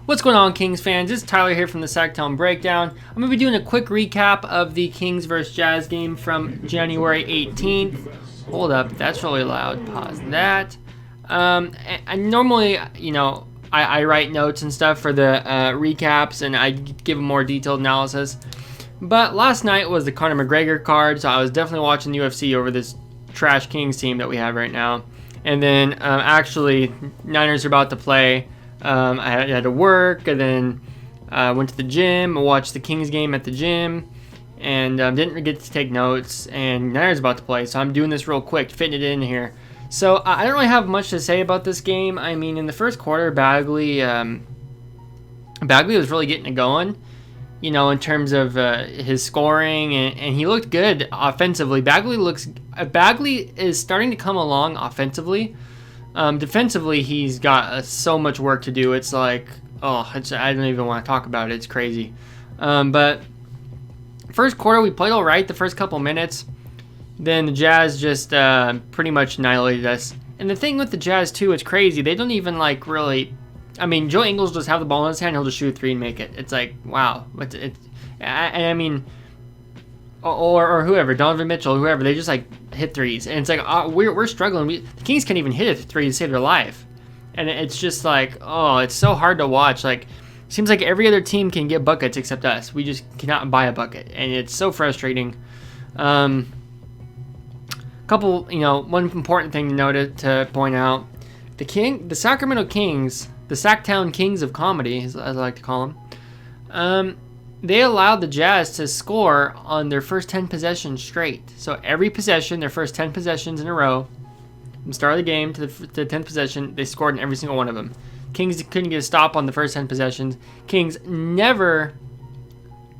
What's going on, Kings fans? It's Tyler here from the Sacramento Breakdown. I'm going to be doing a quick recap of the Kings vs. Jazz game from January 18th. Hold up, that's really loud. Pause that. I normally, I write notes and stuff for the recaps, and I give a more detailed analysis. But last night was the Conor McGregor card, so I was definitely watching the UFC over this trash Kings team that we have right now. And then actually, Niners are about to play. I had to work, and then went to the gym, watched the Kings game at the gym, and didn't get to take notes, and Niners about to play, so I'm doing this real quick, fitting it in here. So I don't really have much to say about this game. I mean, in the first quarter, Bagley was really getting it going, in terms of his scoring, and he looked good offensively. Bagley is starting to come along offensively. Defensively, he's got so much work to do. It's like, I don't even want to talk about it. It's crazy. But first quarter, we played all right the first couple minutes. Then the Jazz just pretty much annihilated us. And the thing with the Jazz, too, it's crazy. They don't even, really... I mean, Joe Ingles just have the ball in his hand. He'll just shoot a three and make it. It's like, wow. Or whoever, Donovan Mitchell, whoever, they just hit threes, and it's like we're struggling. The Kings can't even hit a three to save their life, and it's just like, it's so hard to watch. Seems like every other team can get buckets except us. We just cannot buy a bucket, and it's so frustrating. One important thing to note to point out: the Sacramento Kings, the Sacktown Kings of comedy, as I like to call them. They allowed the Jazz to score on their first 10 possessions straight. So every possession, their first 10 possessions in a row, from the start of the game to the 10th possession, they scored in every single one of them. Kings couldn't get a stop on the first 10 possessions. Kings never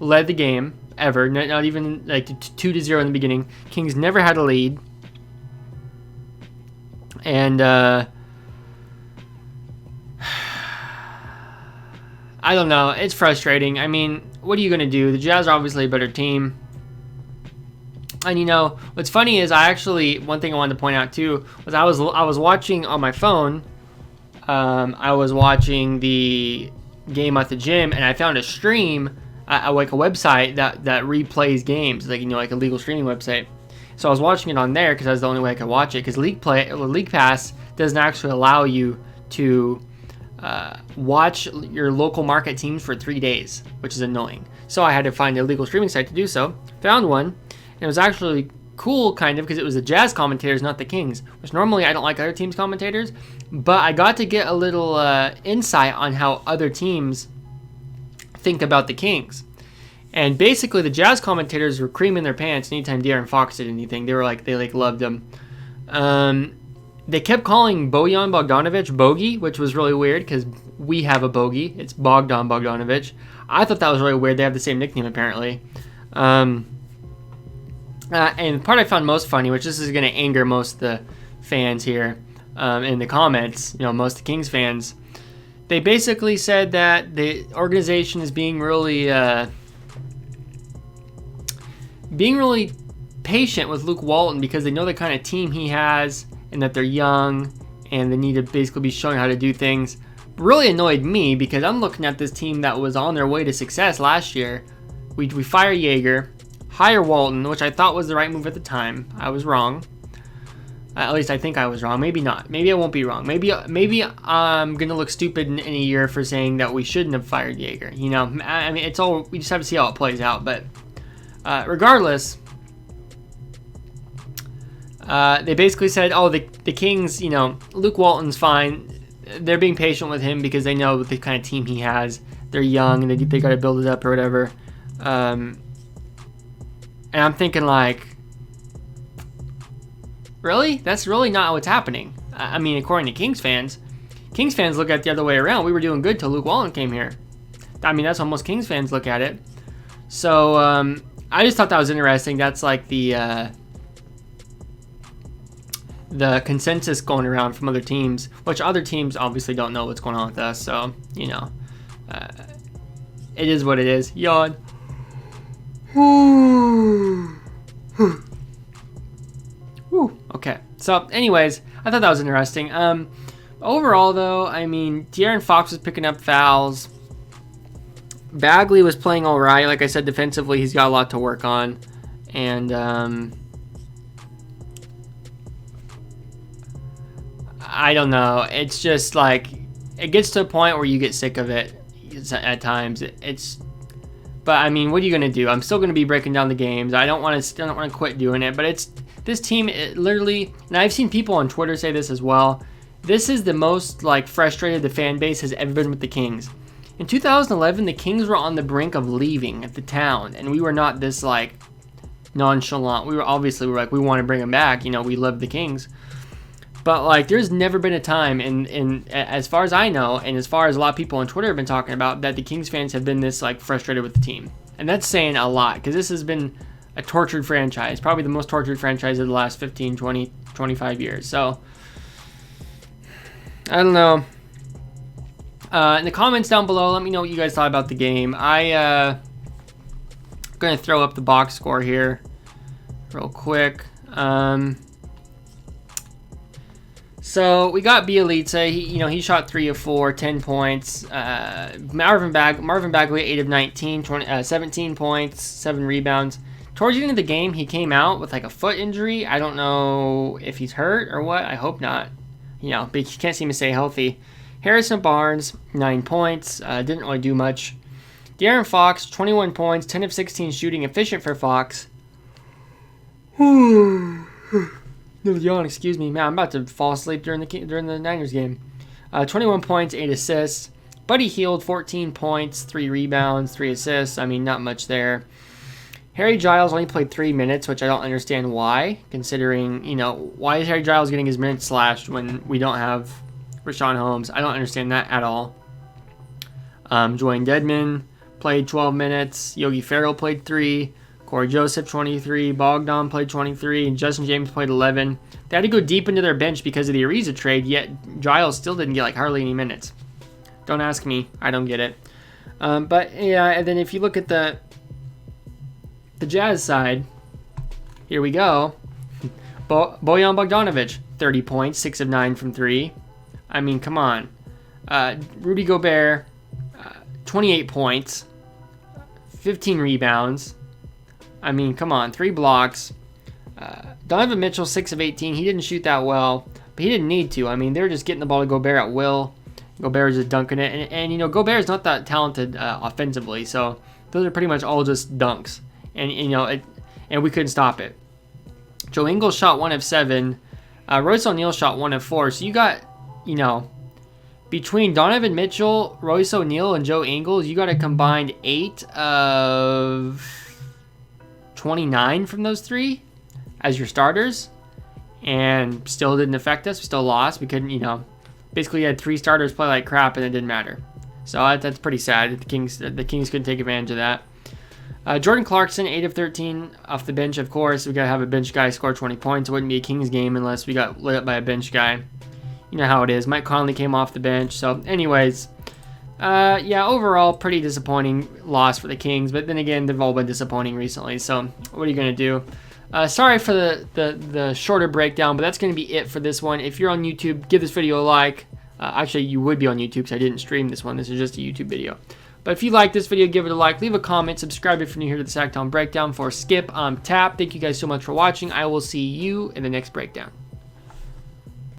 led the game, ever. Not even 2-0 in the beginning. Kings never had a lead. And, I don't know. It's frustrating. I mean, what are you going to do? The Jazz are obviously a better team. And, what's funny is one thing I wanted to point out, too, was I was watching on my phone. I was watching the game at the gym, and I found a stream, a website that replays games, like a legal streaming website. So I was watching it on there because that's the only way I could watch it, because League Pass doesn't actually allow you to watch your local market teams for 3 days, which is annoying. So I had to find a legal streaming site to do so. Found one, and it was actually cool, kind of, because it was the Jazz commentators, not the Kings, which normally I don't like other teams' commentators, but I got to get a little insight on how other teams think about the Kings. And basically, the Jazz commentators were creaming their pants anytime De'Aaron Fox did anything. They loved him. They kept calling Bojan Bogdanovic Bogey, which was really weird because we have a bogey. It's Bogdan Bogdanovic. I thought that was really weird. They have the same nickname, apparently. And the part I found most funny, which this is going to anger most of the fans here in the comments, most of the Kings fans, they basically said that the organization is being really patient with Luke Walton because they know the kind of team he has, and that they're young, and they need to basically be showing how to do things. Really annoyed me because I'm looking at this team that was on their way to success last year. We fire Yeager, hire Walton, which I thought was the right move at the time. I was wrong. At least I think I was wrong. Maybe not. Maybe I won't be wrong. Maybe I'm gonna look stupid in a year for saying that we shouldn't have fired Yeager. I mean, it's all, we just have to see how it plays out. But regardless. They basically said, the Kings, Luke Walton's fine. They're being patient with him because they know the kind of team he has. They're young and they got to build it up or whatever. And I'm thinking really? That's really not what's happening. I mean, according to Kings fans look at it the other way around. We were doing good till Luke Walton came here. I mean, that's how most Kings fans look at it. So I just thought that was interesting. That's the consensus going around from other teams, which other teams obviously don't know what's going on with us. So, it is what it is. Yawn. Okay. So, anyways, I thought that was interesting. Overall, though, I mean, De'Aaron Fox was picking up fouls. Bagley was playing all right. Like I said, defensively, he's got a lot to work on. And I don't know. It's just like it gets to a point where you get sick of it at times. But I mean, what are you gonna do? I'm still gonna be breaking down the games. I don't want to quit doing it. But it's this team. It literally, and I've seen people on Twitter say this as well. This is the most like frustrated the fan base has ever been with the Kings. In 2011, the Kings were on the brink of leaving the town, and we were not this like nonchalant. We were like, we want to bring them back. You know, we love the Kings. But like, there's never been a time, in as far as I know, and as far as a lot of people on Twitter have been talking about, that the Kings fans have been this like frustrated with the team, and that's saying a lot because this has been a tortured franchise, probably the most tortured franchise of the last 15, 20, 25 years. So I don't know. In the comments down below, let me know what you guys thought about the game. I'm going to throw up the box score here real quick. So we got Bielitsa. He shot 3 of 4, 10 points. Marvin Bagley, 8 of 19, 17 points, 7 rebounds. Towards the end of the game, he came out with like a foot injury. I don't know if he's hurt or what. I hope not. But he can't seem to stay healthy. Harrison Barnes, 9 points. Didn't really do much. De'Aaron Fox, 21 points, 10 of 16 shooting, efficient for Fox. Little yawn, excuse me. Man, I'm about to fall asleep during the Niners game. 21 points, 8 assists. Buddy Hield, 14 points, 3 rebounds, 3 assists. I mean, not much there. Harry Giles only played 3 minutes, which I don't understand why, considering, why is Harry Giles getting his minutes slashed when we don't have Rashawn Holmes? I don't understand that at all. Joanne Dedman played 12 minutes. Yogi Ferrell played 3. Corey Joseph, 23. Bogdan played 23. And Justin James played 11. They had to go deep into their bench because of the Ariza trade, yet Giles still didn't get hardly any minutes. Don't ask me. I don't get it. But, yeah, and then if you look at the Jazz side, here we go. Bojan Bogdanovic, 30 points, 6 of 9 from 3. I mean, come on. Rudy Gobert, 28 points, 15 rebounds. I mean, come on, 3 blocks. Donovan Mitchell, 6 of 18. He didn't shoot that well, but he didn't need to. I mean, they were just getting the ball to Gobert at will. Gobert was just dunking it. And Gobert is not that talented offensively, so those are pretty much all just dunks. And, and we couldn't stop it. Joe Ingles shot 1 of 7. Royce O'Neal shot 1 of 4. So you got, between Donovan Mitchell, Royce O'Neal, and Joe Ingles, you got a combined 8 of 29 from those 3 as your starters, and still didn't affect us. We still lost. We couldn't, basically had 3 starters play like crap, and it didn't matter. So that's pretty sad. The Kings couldn't take advantage of that. Jordan Clarkson, 8 of 13 off the bench, of course. We got to have a bench guy score 20 points. It wouldn't be a Kings game unless we got lit up by a bench guy. You know how it is. Mike Conley came off the bench. So, anyways, yeah, overall, pretty disappointing loss for the Kings. But then again, they've all been disappointing recently. So, what are you going to do? Sorry for the shorter breakdown, but that's going to be it for this one. If you're on YouTube, give this video a like. Actually, you would be on YouTube because I didn't stream this one. This is just a YouTube video. But if you like this video, give it a like, leave a comment, subscribe if you're new here to the Sacktown Breakdown. For Skip, I'm Tap. Thank you guys so much for watching. I will see you in the next breakdown.